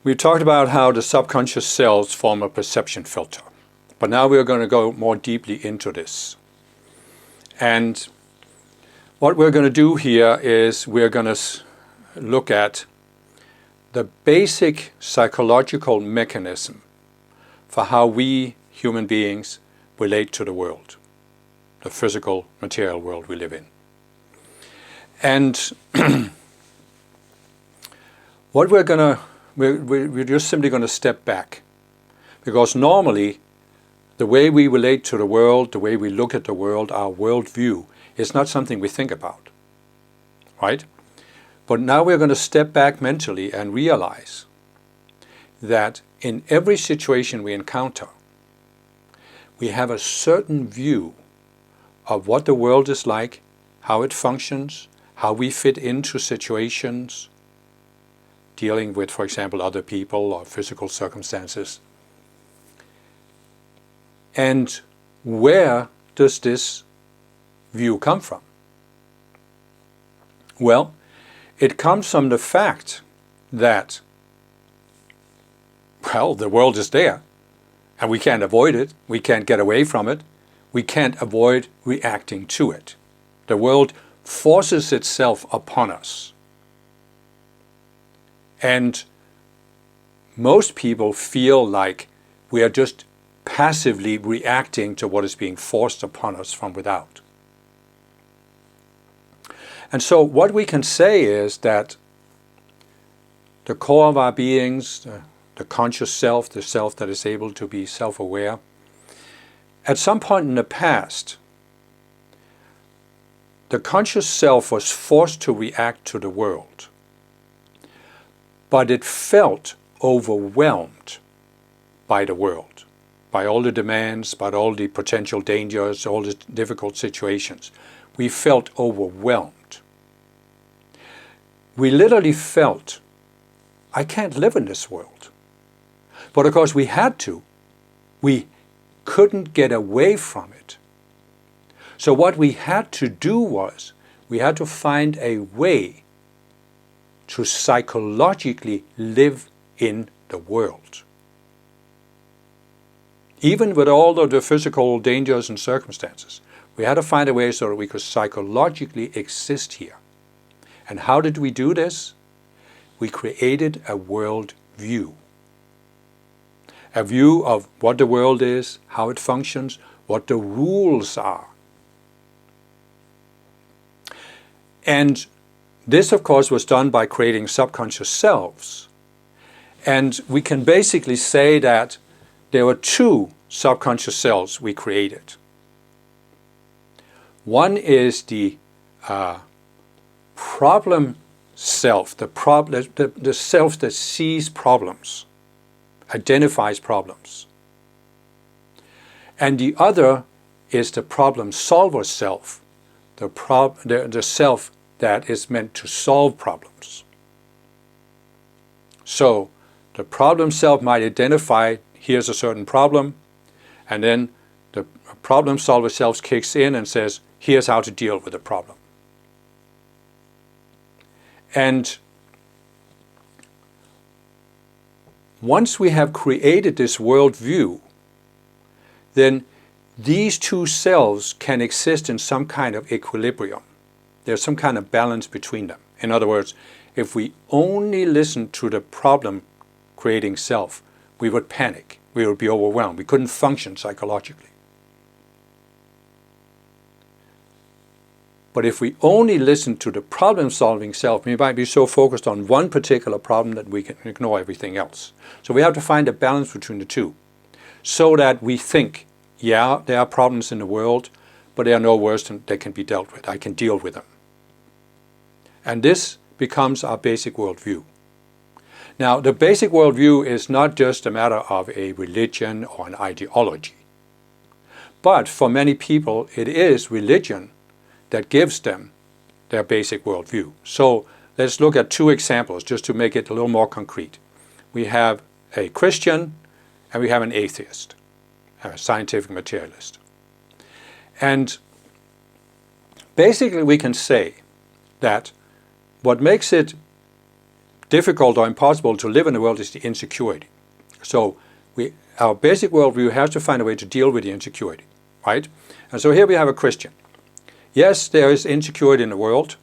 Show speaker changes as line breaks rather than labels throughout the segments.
We've talked about how the subconscious selves form a perception filter. But now we're going to go more deeply into this. And what we're going to do here is we're going to look at the basic psychological mechanism for how we human beings relate to the world, the physical, material world we live in. And what we're just simply going to step back, because normally the way we relate to the world, the way we look at the world, our worldview, is not something we think about, right? But now we're going to step back mentally and realize that in every situation we encounter, we have a certain view of what the world is like, how it functions, how we fit into situations, dealing with, for example, other people or physical circumstances. And where does this view come from? Well, it comes from the fact that, well, the world is there, and we can't avoid it, we can't get away from it, we can't avoid reacting to it. The world forces itself upon us. And most people feel like we are just passively reacting to what is being forced upon us from without. And so what we can say is that the core of our beings, the conscious self, the self that is able to be self-aware, at some point in the past, the conscious self was forced to react to the world, but it felt overwhelmed by the world, by all the demands, by all the potential dangers, all the difficult situations. We felt overwhelmed. We literally felt, I can't live in this world. But of course we had to. We couldn't get away from it. So what we had to do was, we had to find a way to psychologically live in the world. Even with all of the physical dangers and circumstances, we had to find a way so that we could psychologically exist here. And how did we do this? We created a world view. A view of what the world is, how it functions, what the rules are. And this, of course, was done by creating subconscious selves. And we can basically say that there were two subconscious selves we created. One is the problem self, the self that sees problems, identifies problems. And the other is the problem solver self, the self that is meant to solve problems. So the problem self might identify, here's a certain problem, and then the problem solver self kicks in and says, here's how to deal with the problem. And once we have created this worldview, then these two selves can exist in some kind of equilibrium. There's some kind of balance between them. In other words, if we only listen to the problem-creating self, we would panic. We would be overwhelmed. We couldn't function psychologically. But if we only listen to the problem-solving self, we might be so focused on one particular problem that we can ignore everything else. So we have to find a balance between the two, so that we think, yeah, there are problems in the world, but they are no worse than they can be dealt with. I can deal with them. And this becomes our basic worldview. Now, the basic worldview is not just a matter of a religion or an ideology. But for many people, it is religion that gives them their basic worldview. So let's look at two examples just to make it a little more concrete. We have a Christian and we have an atheist, a scientific materialist. And basically we can say that what makes it difficult or impossible to live in the world is the insecurity. So our basic worldview has to find a way to deal with the insecurity, right? And so here we have a Christian. Yes, there is insecurity in the world,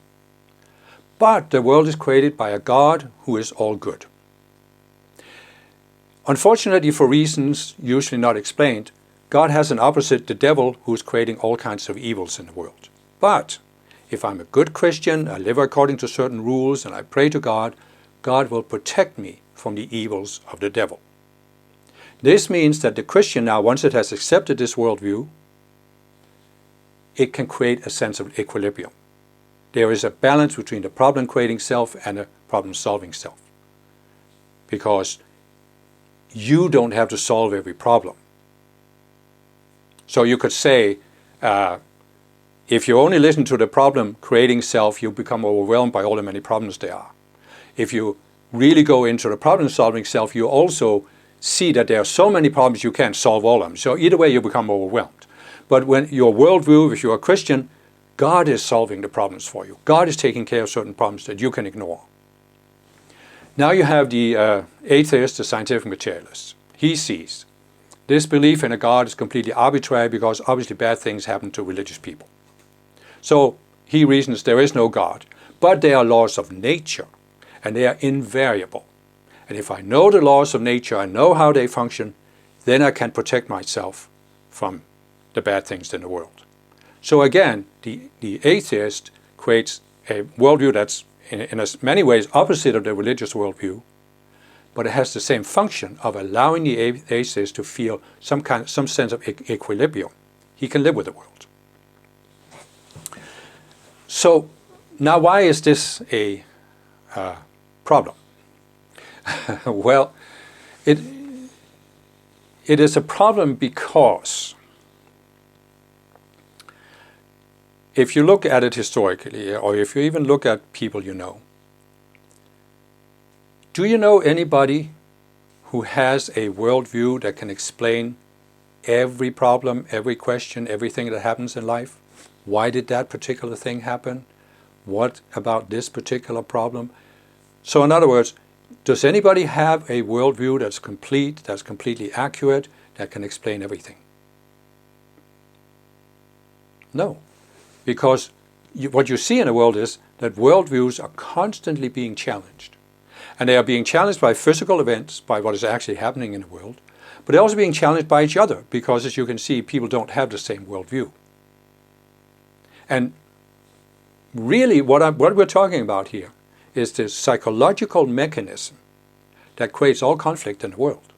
but the world is created by a God who is all good. Unfortunately, for reasons usually not explained, God has an opposite, the devil, who is creating all kinds of evils in the world. But if I'm a good Christian, I live according to certain rules, and I pray to God, God will protect me from the evils of the devil. This means that the Christian now, once it has accepted this worldview, it can create a sense of equilibrium. There is a balance between the problem-creating self and the problem-solving self. Because you don't have to solve every problem. So you could say, if you only listen to the problem-creating self, you become overwhelmed by all the many problems there are. If you really go into the problem-solving self, you also see that there are so many problems you can't solve all of them. So either way, you become overwhelmed. But when your worldview, if you're a Christian, God is solving the problems for you. God is taking care of certain problems that you can ignore. Now you have the atheist, the scientific materialist. He sees this belief in a God is completely arbitrary because obviously bad things happen to religious people. So he reasons there is no God, but there are laws of nature, and they are invariable. And if I know the laws of nature, I know how they function, then I can protect myself from the bad things in the world. So again, the atheist creates a worldview that's in many ways opposite of the religious worldview, but it has the same function of allowing the atheist to feel some sense of equilibrium. He can live with the world. So now, why is this a problem? Well, it is a problem because if you look at it historically, or if you even look at people you know, do you know anybody who has a worldview that can explain every problem, every question, everything that happens in life? Why did that particular thing happen? What about this particular problem? So in other words, does anybody have a worldview that's complete, that's completely accurate, that can explain everything? No. Because what you see in the world is that worldviews are constantly being challenged. And they are being challenged by physical events, by what is actually happening in the world, but they're also being challenged by each other, because as you can see, people don't have the same worldview. And really what we're talking about here is this psychological mechanism that creates all conflict in the world.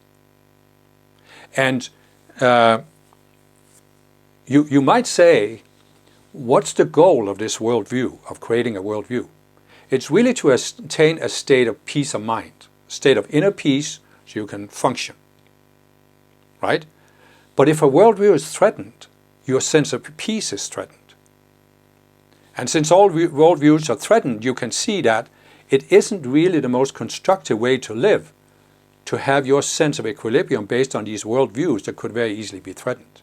And you might say, what's the goal of this worldview, of creating a worldview? It's really to attain a state of peace of mind, a state of inner peace so you can function, right? But if a worldview is threatened, your sense of peace is threatened. And since all worldviews are threatened, you can see that it isn't really the most constructive way to live, to have your sense of equilibrium based on these worldviews that could very easily be threatened.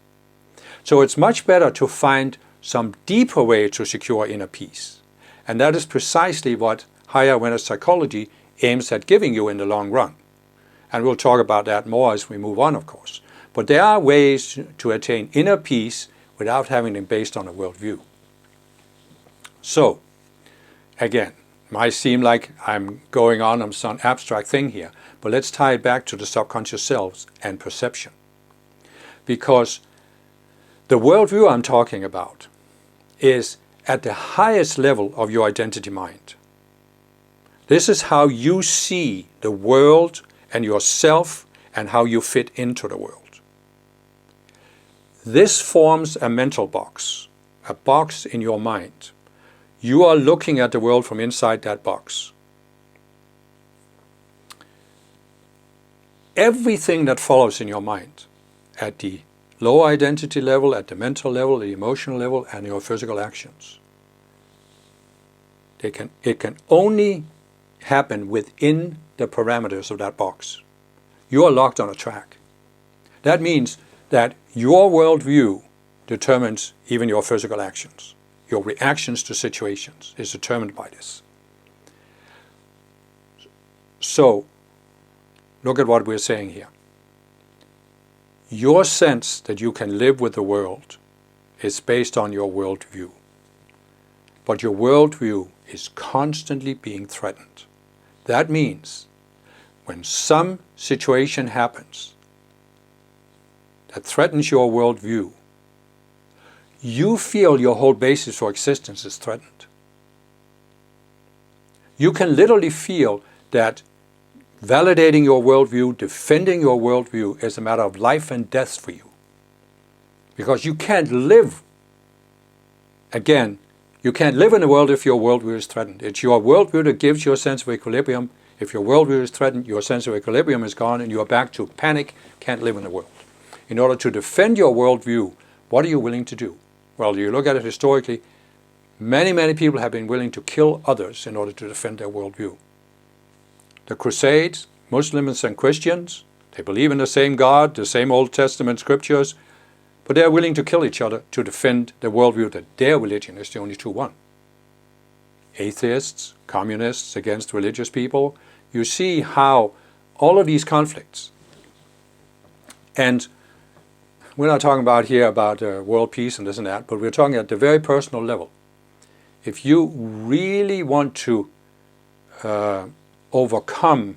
So it's much better to find some deeper way to secure inner peace. And that is precisely what higher awareness psychology aims at giving you in the long run. And we'll talk about that more as we move on, of course. But there are ways to attain inner peace without having them based on a worldview. So, again, it might seem like I'm going on some abstract thing here, but let's tie it back to the subconscious selves and perception. Because the worldview I'm talking about is at the highest level of your identity mind. This is how you see the world and yourself and how you fit into the world. This forms a mental box, a box in your mind. You are looking at the world from inside that box. Everything that follows in your mind, at the lower identity level, at the mental level, the emotional level, and your physical actions, it can only happen within the parameters of that box. You are locked on a track. That means that your worldview determines even your physical actions. Your reactions to situations is determined by this. So, look at what we're saying here. Your sense that you can live with the world is based on your worldview. But your worldview is constantly being threatened. That means when some situation happens that threatens your worldview, you feel your whole basis for existence is threatened. You can literally feel that validating your worldview, defending your worldview is a matter of life and death for you. Because you can't live, again, you can't live in a world if your worldview is threatened. It's your worldview that gives you a sense of equilibrium. If your worldview is threatened, your sense of equilibrium is gone and you are back to panic, can't live in the world. In order to defend your worldview, what are you willing to do? Well, you look at it historically, many people have been willing to kill others in order to defend their worldview. The Crusades, Muslims and Christians, they believe in the same God, the same Old Testament scriptures, but they're willing to kill each other to defend the worldview that their religion is the only true one. Atheists, communists against religious people, you see how all of these conflicts, and we're not talking about here about world peace and this and that, but we're talking at the very personal level. If you really want to overcome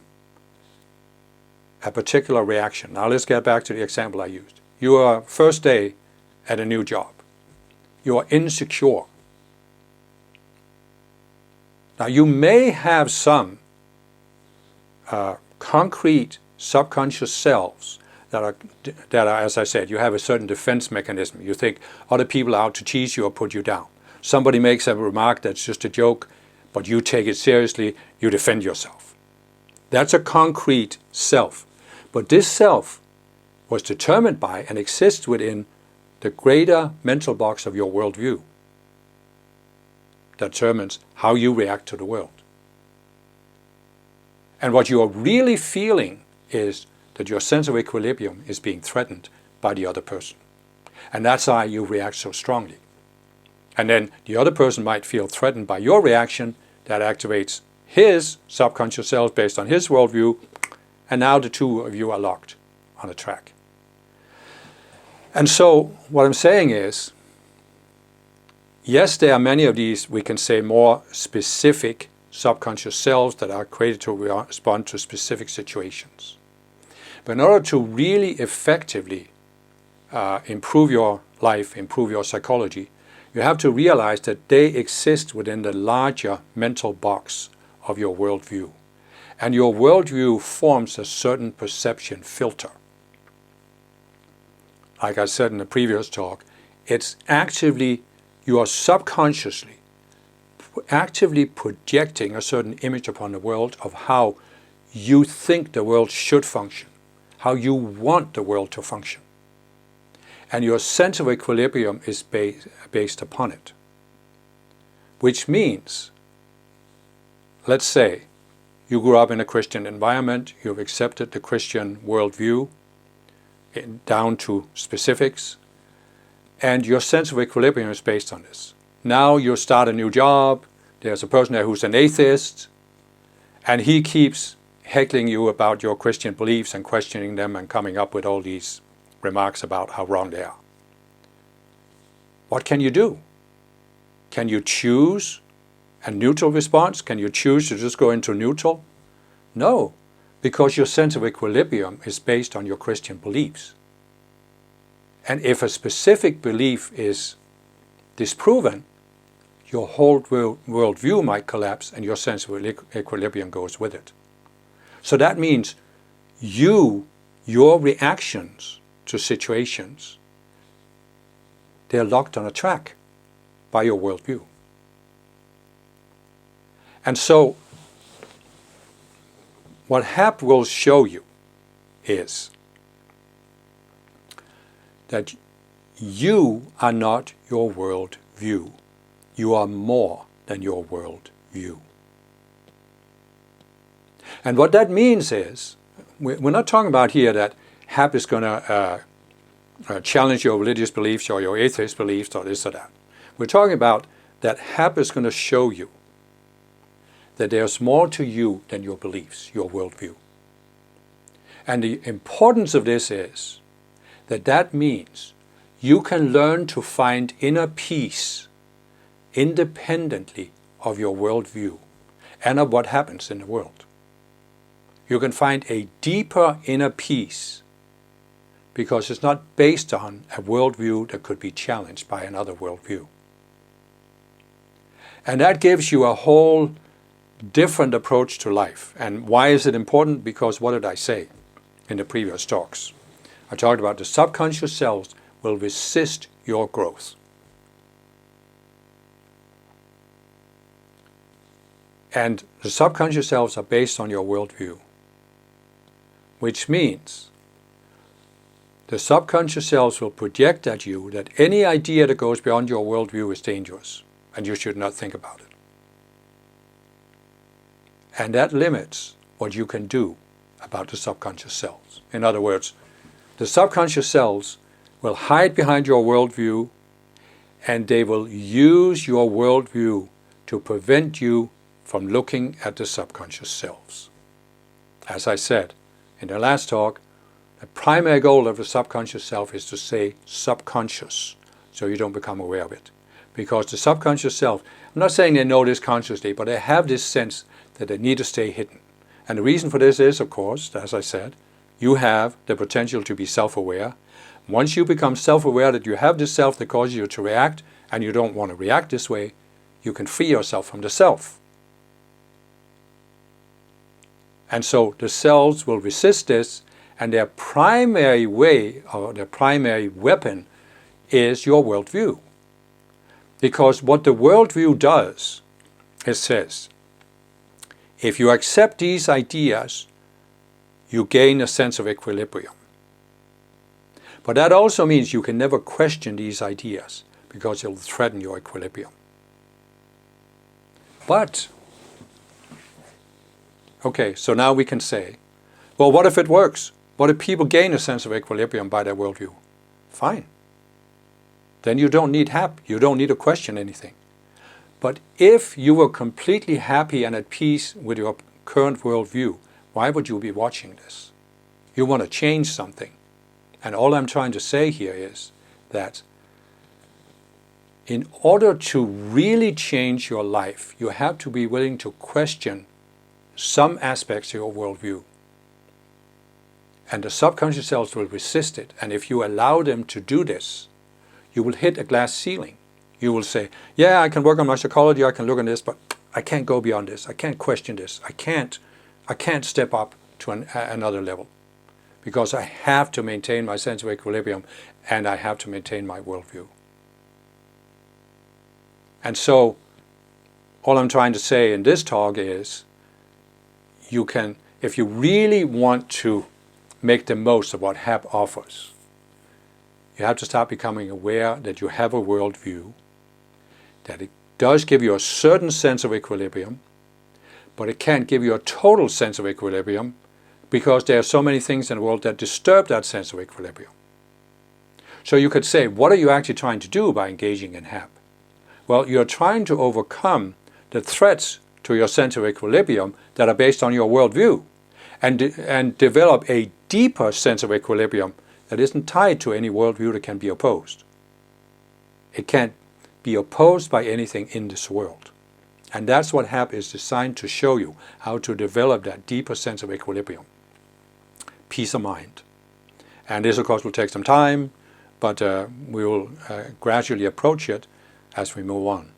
a particular reaction, now let's get back to the example I used. You are first day at a new job. You are insecure. Now you may have some concrete subconscious selves that are, as I said, you have a certain defense mechanism. You think other people are out to tease you or put you down. Somebody makes a remark that's just a joke, but you take it seriously, you defend yourself. That's a concrete self. But this self was determined by and exists within the greater mental box of your worldview. That determines how you react to the world. And what you are really feeling is that your sense of equilibrium is being threatened by the other person. And that's why you react so strongly. And then the other person might feel threatened by your reaction. That activates his subconscious self based on his worldview. And now the two of you are locked on a track. And so what I'm saying is, yes, there are many of these, we can say, more specific subconscious selves that are created to respond to specific situations. But in order to really effectively improve your life, improve your psychology, you have to realize that they exist within the larger mental box of your worldview. And your worldview forms a certain perception filter. Like I said in the previous talk, it's actively, you are subconsciously actively projecting a certain image upon the world of how you think the world should function, how you want the world to function. And your sense of equilibrium is based upon it. Which means, let's say, you grew up in a Christian environment, you've accepted the Christian worldview down to specifics, and your sense of equilibrium is based on this. Now you start a new job, there's a person there who's an atheist, and he keeps heckling you about your Christian beliefs and questioning them and coming up with all these remarks about how wrong they are. What can you do? Can you choose a neutral response? Can you choose to just go into neutral? No, because your sense of equilibrium is based on your Christian beliefs. And if a specific belief is disproven, your whole worldview might collapse and your sense of equilibrium goes with it. So that means your reactions to situations, they're locked on a track by your worldview. And so what HAP will show you is that you are not your worldview. You are more than your worldview. And what that means is, we're not talking about here that HAP is going to challenge your religious beliefs or your atheist beliefs or this or that. We're talking about that HAP is going to show you that there's more to you than your beliefs, your worldview. And the importance of this is that means you can learn to find inner peace independently of your worldview and of what happens in the world. You can find a deeper inner peace because it's not based on a worldview that could be challenged by another worldview. And that gives you a whole different approach to life. And why is it important? Because what did I say in the previous talks? I talked about the subconscious selves will resist your growth. And the subconscious selves are based on your worldview, which means the subconscious selves will project at you that any idea that goes beyond your worldview is dangerous, and you should not think about it. And that limits what you can do about the subconscious selves. In other words, the subconscious selves will hide behind your worldview, and they will use your worldview to prevent you from looking at the subconscious selves. As I said in the last talk, the primary goal of the subconscious self is to stay subconscious, so you don't become aware of it. Because the subconscious self, I'm not saying they know this consciously, but they have this sense that they need to stay hidden. And the reason for this is, of course, as I said, you have the potential to be self-aware. Once you become self-aware that you have this self that causes you to react, and you don't want to react this way, you can free yourself from the self. And so the selves will resist this, and their primary way, or their primary weapon, is your worldview. Because what the worldview does, it says, if you accept these ideas, you gain a sense of equilibrium. But that also means you can never question these ideas, because it will threaten your equilibrium. But, okay, so now we can say, well, what if it works? What if people gain a sense of equilibrium by their worldview? Fine. Then you don't need HAP. You don't need to question anything. But if you were completely happy and at peace with your current worldview, why would you be watching this? You want to change something. And all I'm trying to say here is that in order to really change your life, you have to be willing to question some aspects of your worldview. And the subconscious selves will resist it. And if you allow them to do this, you will hit a glass ceiling. You will say, yeah, I can work on my psychology, I can look at this, but I can't go beyond this. I can't question this. I can't step up to another level. Because I have to maintain my sense of equilibrium, and I have to maintain my worldview. And so, all I'm trying to say in this talk is, you can, if you really want to make the most of what HAP offers, you have to start becoming aware that you have a worldview, that it does give you a certain sense of equilibrium, but it can't give you a total sense of equilibrium because there are so many things in the world that disturb that sense of equilibrium. So you could say, what are you actually trying to do by engaging in HAP? Well, you're trying to overcome the threats to your sense of equilibrium that are based on your worldview, and develop a deeper sense of equilibrium that isn't tied to any worldview that can be opposed. It can't be opposed by anything in this world. And that's what HAP is designed to show you, how to develop that deeper sense of equilibrium. Peace of mind. And this, of course, will take some time, but we will gradually approach it as we move on.